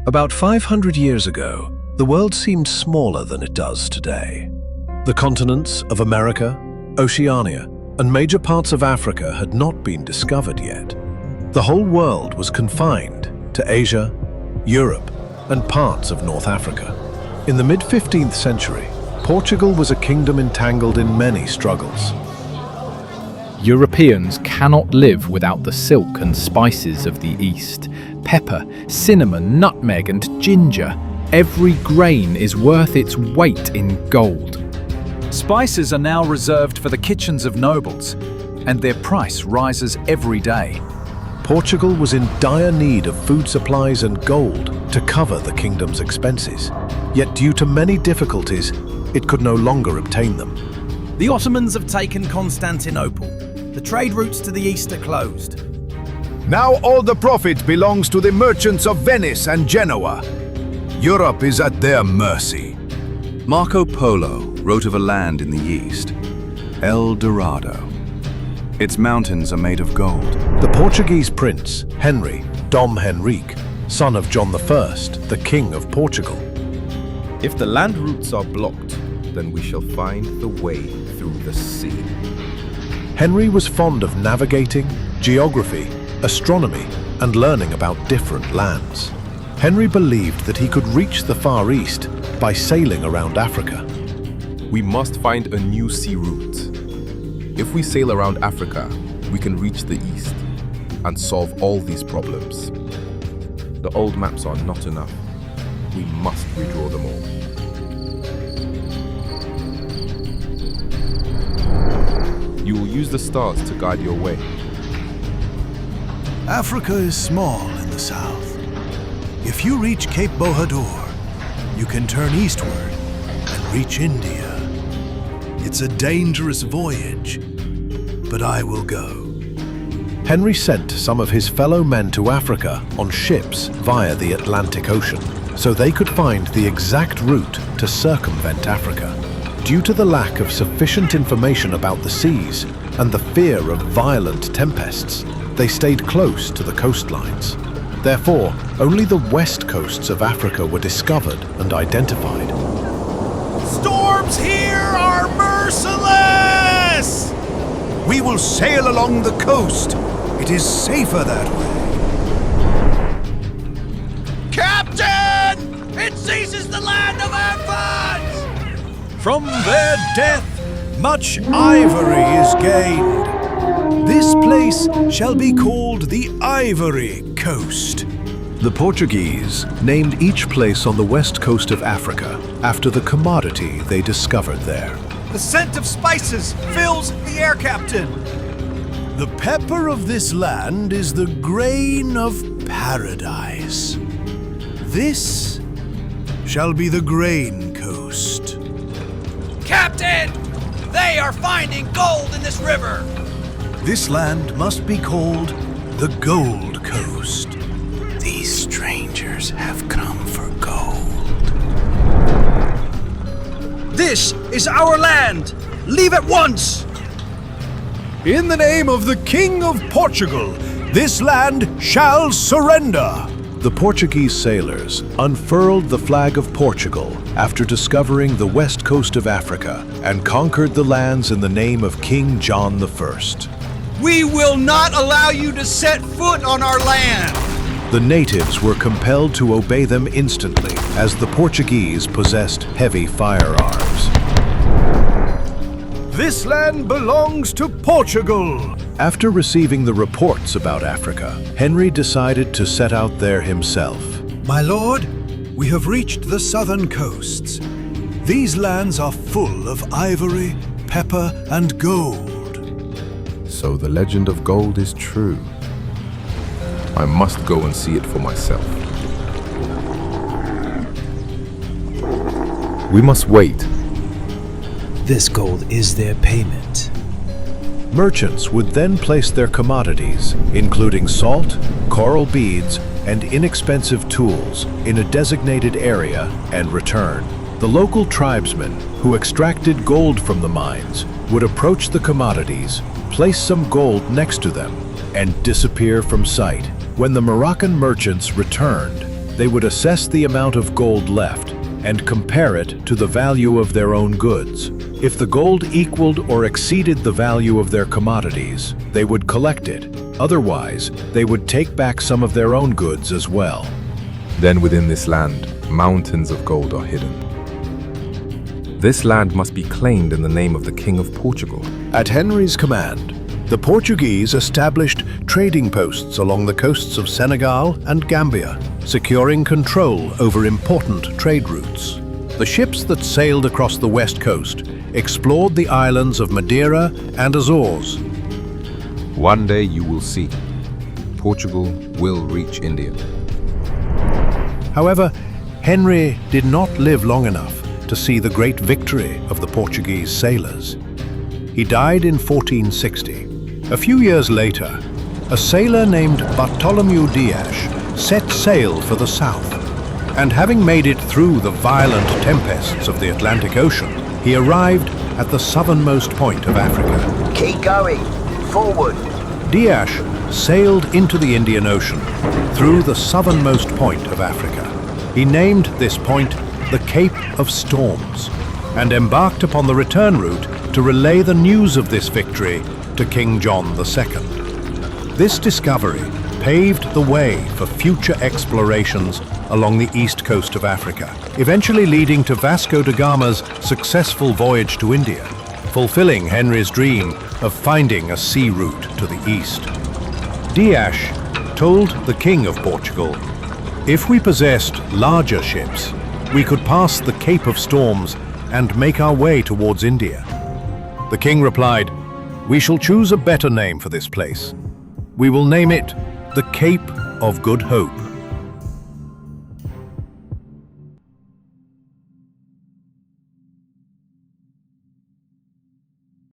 About 500 years ago, the world seemed smaller than it does today. The continents of America, Oceania, and major parts of Africa had not been discovered yet. The whole world was confined to Asia, Europe, and parts of North Africa. In the mid-15th century, Portugal was a kingdom entangled in many struggles. Europeans cannot live without the silk and spices of the East. Pepper, cinnamon, nutmeg, and ginger. Every grain is worth its weight in gold. Spices are now reserved for the kitchens of nobles, and their price rises every day. Portugal was in dire need of food supplies and gold to cover the kingdom's expenses. Yet due to many difficulties, it could no longer obtain them. The Ottomans have taken Constantinople. The trade routes to the east are closed. Now all the profit belongs to the merchants of Venice and Genoa. Europe is at their mercy. Marco Polo wrote of a land in the east, El Dorado. Its mountains are made of gold. The Portuguese prince, Henry, Dom Henrique, son of John I, the King of Portugal. If the land routes are blocked, then we shall find the way through the sea. Henry was fond of navigating, geography, astronomy, and learning about different lands. Henry believed that he could reach the Far East by sailing around Africa. We must find a new sea route. If we sail around Africa, we can reach the east and solve all these problems. The old maps are not enough. We must redraw them all. You will use the stars to guide your way. Africa is small in the south. If you reach Cape Bojador, you can turn eastward and reach India. It's a dangerous voyage, but I will go. Henry sent some of his fellow men to Africa on ships via the Atlantic Ocean, so they could find the exact route to circumvent Africa. Due to the lack of sufficient information about the seas and the fear of violent tempests, they stayed close to the coastlines. Therefore, only the west coasts of Africa were discovered and identified. Storms here are merciless! We will sail along the coast. It is safer that way. Captain! It seizes the land of our funds! From their death, much ivory is gained. This place shall be called the Ivory Coast. The Portuguese named each place on the west coast of Africa after the commodity they discovered there. The scent of spices fills the air, Captain. The pepper of this land is the grain of paradise. This shall be the Grain Coast. Captain! They are finding gold in this river! This land must be called the Gold Coast. These strangers have come for gold. This is our land! Leave at once! In the name of the King of Portugal, this land shall surrender. The Portuguese sailors unfurled the flag of Portugal after discovering the west coast of Africa and conquered the lands in the name of King John I. We will not allow you to set foot on our land! The natives were compelled to obey them instantly, as the Portuguese possessed heavy firearms. This land belongs to Portugal. After receiving the reports about Africa, Henry decided to set out there himself. My lord, we have reached the southern coasts. These lands are full of ivory, pepper, and gold. So the legend of gold is true. I must go and see it for myself. We must wait. This gold is their payment. Merchants would then place their commodities, including salt, coral beads, and inexpensive tools, in a designated area and return. The local tribesmen who extracted gold from the mines would approach the commodities, place some gold next to them, and disappear from sight. When the Moroccan merchants returned, They would assess the amount of gold left and compare it to the value of their own goods. If the gold equaled or exceeded the value of their commodities, they would collect it. Otherwise, they would take back some of their own goods as well. Then within this land, mountains of gold are hidden. This land must be claimed in the name of the King of Portugal. At Henry's command, the Portuguese established trading posts along the coasts of Senegal and Gambia, securing control over important trade routes. The ships that sailed across the west coast explored the islands of Madeira and Azores. One day you will see, Portugal will reach India. However, Henry did not live long enough to see the great victory of the Portuguese sailors. He died in 1460. A few years later, a sailor named Bartholomew Dias set sail for the south, and having made it through the violent tempests of the Atlantic Ocean, he arrived at the southernmost point of Africa. Keep going, forward. Dias sailed into the Indian Ocean through the southernmost point of Africa. He named this point the Cape of Storms, and embarked upon the return route to relay the news of this victory to King John II. This discovery paved the way for future explorations along the east coast of Africa, eventually leading to Vasco da Gama's successful voyage to India, fulfilling Henry's dream of finding a sea route to the east. Dias told the King of Portugal, "If we possessed larger ships, we could pass the Cape of Storms and make our way towards India." The king replied, "We shall choose a better name for this place. We will name it the Cape of Good Hope."